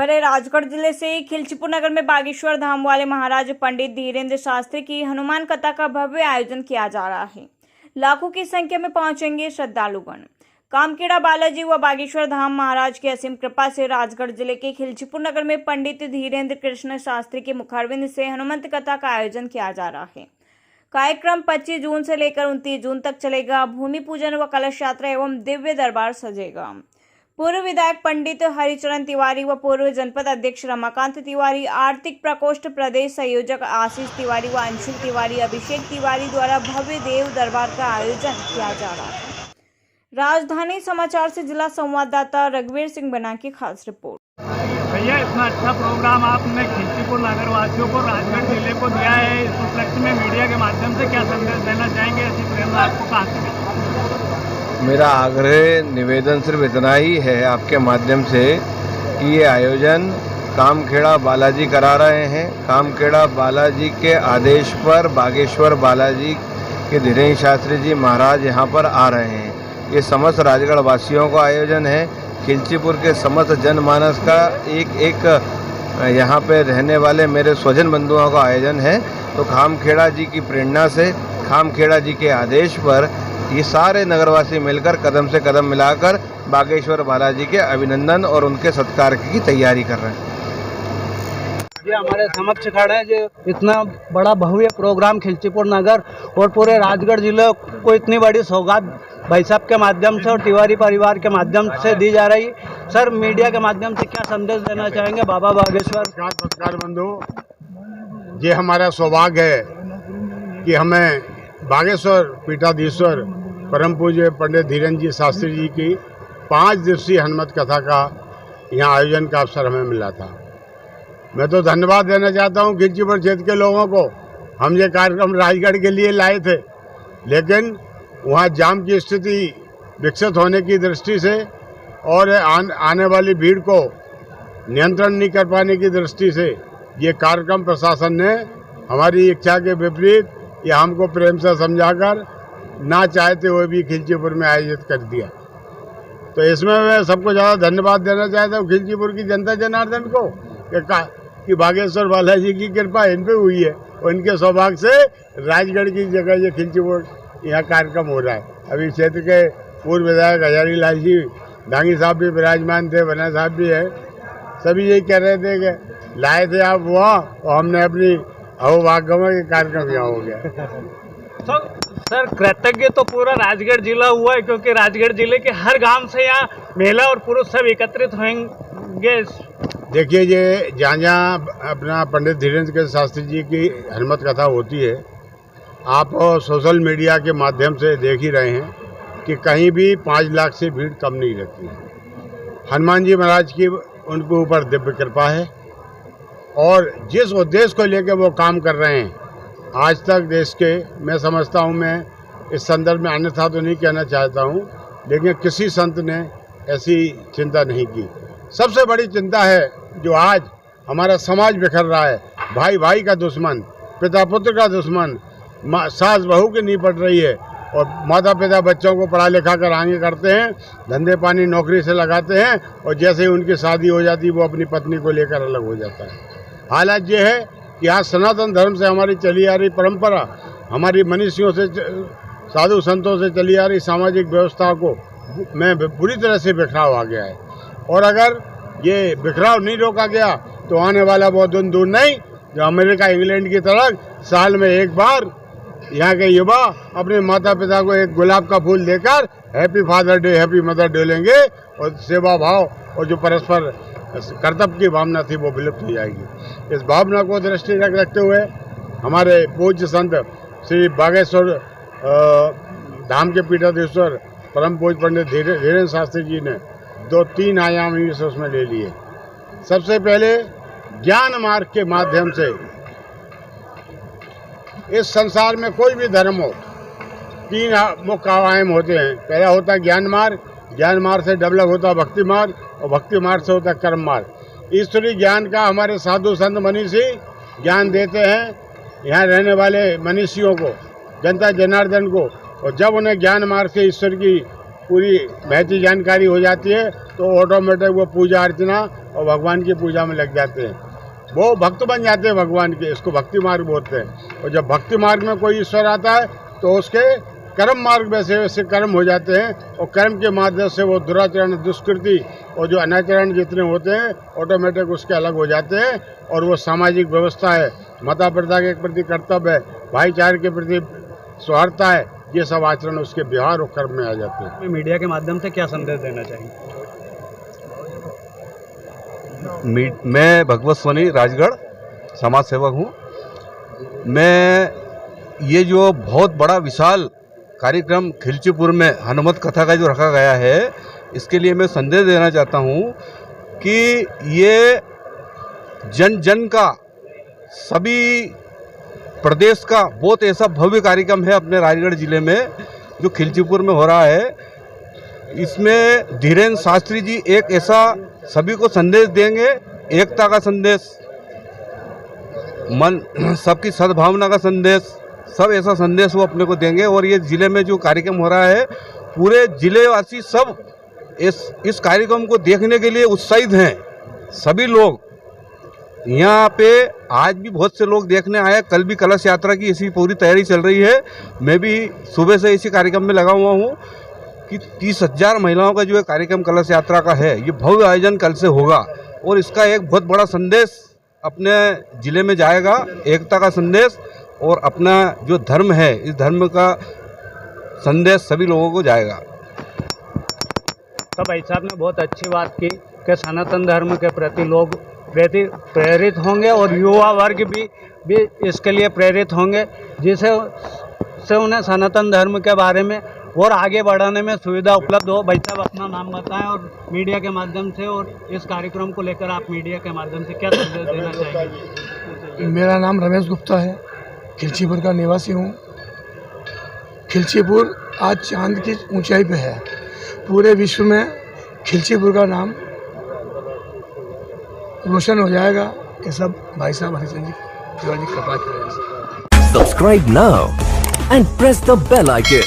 खबर है राजगढ़ जिले से खिलचीपुर नगर में बागेश्वर धाम वाले महाराज पंडित धीरेन्द्र शास्त्री की हनुमान कथा का भव्य आयोजन किया जा रहा है। लाखों की संख्या में पहुंचेंगे श्रद्धालुगण। कामखेड़ा बालाजी व बागेश्वर धाम महाराज की असीम कृपा से राजगढ़ जिले के खिलचीपुर नगर में पंडित धीरेन्द्र कृष्ण शास्त्री के मुखारविंद से हनुमंत कथा का आयोजन किया जा रहा है। कार्यक्रम 25 जून से लेकर 29 जून तक चलेगा। भूमि पूजन व कलश यात्रा एवं दिव्य दरबार सजेगा। पूर्व विधायक पंडित हरिचरण तिवारी व पूर्व जनपद अध्यक्ष रमाकांत तिवारी, आर्थिक प्रकोष्ठ प्रदेश संयोजक आशीष तिवारी व अंशुल तिवारी, अभिषेक तिवारी द्वारा भव्य देव दरबार का आयोजन किया जा रहा है। राजधानी समाचार से जिला संवाददाता रघुवीर सिंह बना की खास रिपोर्ट। भैया, इतना अच्छा प्रोग्राम आपने खिलचीपुर नगर वासियों को, राजगढ़ जिले को दिया है। इस उपलक्ष्य में मीडिया के माध्यम से क्या संदेश देना चाहेंगे? ऐसी प्रेरणा आपको कहाँ से मिली? मेरा आग्रह निवेदन सिर्फ इतना ही है आपके माध्यम से कि ये आयोजन कामखेड़ा बालाजी करा रहे हैं। कामखेड़ा बालाजी के आदेश पर बागेश्वर बालाजी के धीरेन्द्र शास्त्री जी महाराज यहाँ पर आ रहे हैं। ये समस्त राजगढ़ वासियों का आयोजन है। खिलचीपुर के समस्त जनमानस का एक यहाँ पे रहने वाले मेरे स्वजन बंधुओं का आयोजन है। तो खामखेड़ा जी की प्रेरणा से, खामखेड़ा जी के आदेश पर ये सारे नगरवासी मिलकर कदम से कदम मिलाकर बागेश्वर बालाजी के अभिनंदन और उनके सत्कार की तैयारी कर रहे हैं। ये हमारे समक्ष खड़े हैं जो इतना बड़ा भव्य प्रोग्राम खिलचीपुर नगर और पूरे राजगढ़ जिले को इतनी बड़ी सौगात भाई साहब के माध्यम से और तिवारी परिवार के माध्यम से दी जा रही। सर, मीडिया के माध्यम से क्या संदेश देना चाहेंगे? बाबा बागेश्वर नमस्कार बंधु, ये हमारा सौभाग्य है कि हमें बागेश्वर पीठाधीश्वर परम पूज्य पंडित धीरेन्द्र जी शास्त्री जी की 5 दिवसीय हनुमत कथा का यहाँ आयोजन का अवसर हमें मिला था। मैं तो धन्यवाद देना चाहता हूँ खिलचीपुर क्षेत्र के लोगों को। हम ये कार्यक्रम राजगढ़ के लिए लाए थे, लेकिन वहाँ जाम की स्थिति विकसित होने की दृष्टि से और आने वाली भीड़ को नियंत्रण नहीं कर पाने की दृष्टि से ये कार्यक्रम प्रशासन ने हमारी इच्छा के विपरीत या हमको प्रेम से समझाकर ना चाहते हुए भी खिलचीपुर में आयोजित कर दिया। तो इसमें मैं सबको ज़्यादा धन्यवाद देना चाहता हूँ खिलचीपुर की जनता जनार्दन को कि बागेश्वर बालाजी की कृपा इन पे हुई है और इनके सौभाग्य से राजगढ़ की जगह ये खिलचीपुर यहाँ कार्यक्रम हो रहा है। अभी क्षेत्र के पूर्व विधायक हजारी लाल जी डांगी साहब भी विराजमान थे, बना साहब भी है। सभी यही कह रहे थे कि लाए थे आप वहाँ और हमने अपनी अहोभाग्य के कार्यक्रम यहाँ हो गया। सर, कृतज्ञ तो पूरा राजगढ़ जिला हुआ है, क्योंकि राजगढ़ जिले के हर गांव से यहाँ महिला और पुरुष सब एकत्रित होंगे। देखिए, ये जहाँ अपना पंडित धीरेन्द्र शास्त्री जी की हनुमत कथा होती है, आप सोशल मीडिया के माध्यम से देख ही रहे हैं कि कहीं भी 5 लाख से भीड़ कम नहीं रहती। हनुमान जी महाराज की उनके ऊपर दिव्य कृपा है और जिस उद्देश्य को लेकर वो काम कर रहे हैं आज तक देश के, मैं समझता हूँ, मैं इस संदर्भ में अन्यथा तो नहीं कहना चाहता हूँ, लेकिन किसी संत ने ऐसी चिंता नहीं की। सबसे बड़ी चिंता है जो आज हमारा समाज बिखर रहा है। भाई भाई का दुश्मन, पिता पुत्र का दुश्मन, सास बहू की नहीं पड़ रही है और माता पिता बच्चों को पढ़ा लिखा कर आगे करते हैं, धंधे पानी नौकरी से लगाते हैं और जैसे ही उनकी शादी हो जाती है वो अपनी पत्नी को लेकर अलग हो जाता है। हालात ये है कि आज सनातन धर्म से हमारी चली आ रही परंपरा, हमारी मनीषियों से, साधु संतों से चली आ रही सामाजिक व्यवस्था को में बुरी तरह से बिखराव आ गया है और अगर ये बिखराव नहीं रोका गया तो आने वाला बहुत दिन दूर नहीं जो अमेरिका इंग्लैंड की तरह साल में एक बार यहाँ के युवा अपने माता पिता को एक गुलाब का फूल देकर happy father day, happy mother day लेंगे और सेवा भाव और जो परस्पर कर्तव्य की भावना थी वो विलुप्त हो जाएगी। इस भावना को दृष्टि रखते हुए हमारे पूज्य संत श्री बागेश्वर धाम के पीठाधीश्वर परम पूज्य पंडित धीरेन्द्र शास्त्री जी ने 2-3 आयाम उसमें ले लिए। सबसे पहले ज्ञान मार्ग के माध्यम से इस संसार में कोई भी धर्म हो, 3 मुख्य आयाम होते हैं। पहला होता है ज्ञान मार्ग, ज्ञान मार्ग से डेवलप होता है भक्ति मार्ग और भक्ति मार्ग से होता है कर्म मार्ग। ईश्वरीय ज्ञान का हमारे साधु संत मनीषी ज्ञान देते हैं यहाँ रहने वाले मनीषियों को, जनता जनार्दन को, और जब उन्हें ज्ञान मार्ग से ईश्वर की पूरी महती जानकारी हो जाती है, तो ऑटोमेटिक वो पूजा अर्चना और भगवान की पूजा में लग जाते हैं। वो भक्त बन जाते हैं भगवान के, इसको भक्ति मार्ग बोलते हैं। और जब भक्ति मार्ग में कोई ईश्वर आता है तो उसके कर्म मार्ग वैसे वैसे कर्म हो जाते हैं, और कर्म के माध्यम से वो दुराचरण, दुष्कृति और जो अनाचरण जितने होते हैं ऑटोमेटिक उसके अलग हो जाते हैं। और वो सामाजिक व्यवस्था है, माता पिता के प्रति कर्तव्य है, भाईचारे के प्रति सौहार्दता है, ये सब आचरण उसके व्यवहार और कर्म में आ जाते हैं। मीडिया के माध्यम से क्या संदेश देना चाहिए? मैं भगवत सोनी राजगढ़ समाज सेवक हूँ। मैं ये जो बहुत बड़ा विशाल कार्यक्रम खिलचीपुर में हनुमत कथा का जो रखा गया है, इसके लिए मैं संदेश देना चाहता हूँ कि ये जन जन का, सभी प्रदेश का बहुत ऐसा भव्य कार्यक्रम है अपने राजगढ़ जिले में जो खिलचीपुर में हो रहा है। इसमें धीरेन्द्र शास्त्री जी एक ऐसा सभी को संदेश देंगे, एकता का संदेश, मन सबकी सद्भावना का संदेश, सब ऐसा संदेश वो अपने को देंगे। और ये ज़िले में जो कार्यक्रम हो रहा है, पूरे ज़िलेवासी सब इस कार्यक्रम को देखने के लिए उत्साहित हैं। सभी लोग यहाँ पे आज भी बहुत से लोग देखने आए, कल भी कलश यात्रा की इसी पूरी तैयारी चल रही है। मैं भी सुबह से इसी कार्यक्रम में लगा हुआ हूँ कि 30,000 महिलाओं का जो है कार्यक्रम कलश यात्रा का है, ये भव्य आयोजन कल से होगा। और इसका एक बहुत बड़ा संदेश अपने ज़िले में जाएगा, एकता का संदेश, और अपना जो धर्म है इस धर्म का संदेश सभी लोगों को जाएगा। तो भाई साहब ने बहुत अच्छी बात की कि सनातन धर्म के प्रति लोग प्रेरित होंगे और युवा वर्ग भी इसके लिए प्रेरित होंगे, जिससे उन्हें सनातन धर्म के बारे में और आगे बढ़ाने में सुविधा उपलब्ध हो। भाई साहब अपना नाम बताएं और मीडिया के माध्यम से, और इस कार्यक्रम को लेकर आप मीडिया के माध्यम से क्या संदेश देना चाहेंगे? मेरा नाम रमेश गुप्ता है, खिलचीपुर का निवासी हूँ। खिलचीपुर आज चांद की ऊंचाई पे है, पूरे विश्व में खिलचीपुर का नाम रोशन हो जाएगा। ये सब भाई साहब हरिचंद जी तिवारी कृपा करें। Subscribe now and press the bell icon.